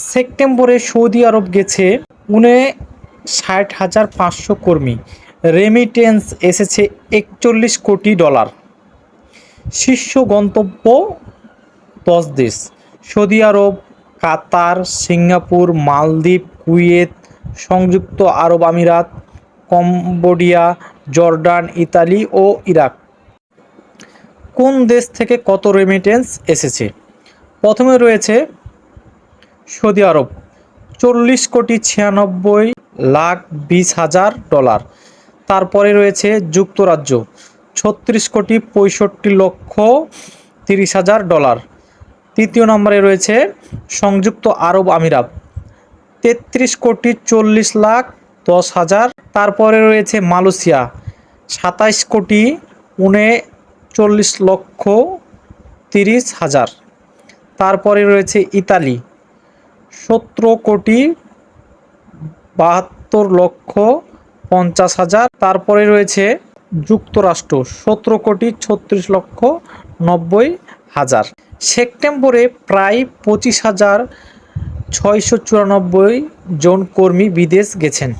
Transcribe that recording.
সেপ্টেম্বরে সৌদি আরব গেছে ৫৯,৫০০ কর্মী। রেমিটেন্স এসেছে $৪১ কোটি। শীর্ষ গন্তব্য ১০ দেশ: সৌদি আরব, কাতার, সিঙ্গাপুর, মালদ্বীপ, কুয়েত, সংযুক্ত আরব আমিরাত, কম্বোডিয়া, জর্ডান, ইতালি ও ইরাক। কোন দেশ থেকে কত রেমিটেন্স এসেছে? প্রথমে রয়েছে সৌদি আরব, $৪০,৯৬,২০,০০০। তারপরে রয়েছে যুক্তরাজ্য, $৩৬,৬৫,৩০,০০০। তৃতীয় নম্বরে রয়েছে সংযুক্ত আরব আমিরাত, $৩৩,৪০,১০,০০০। তারপরে রয়েছে মালয়েশিয়া, $২৭,৩৯,৩০,০০০। তারপরে রয়েছে ইতালি, $১৭,৭২,৫০,০০০। তারপরে রয়েছে যুক্তরাষ্ট্র, $১৭,৩৬,৯০,০০০। সেপ্টেম্বরে প্রায় ২৫,৬৯৪ জন কর্মী বিদেশ গেছেন।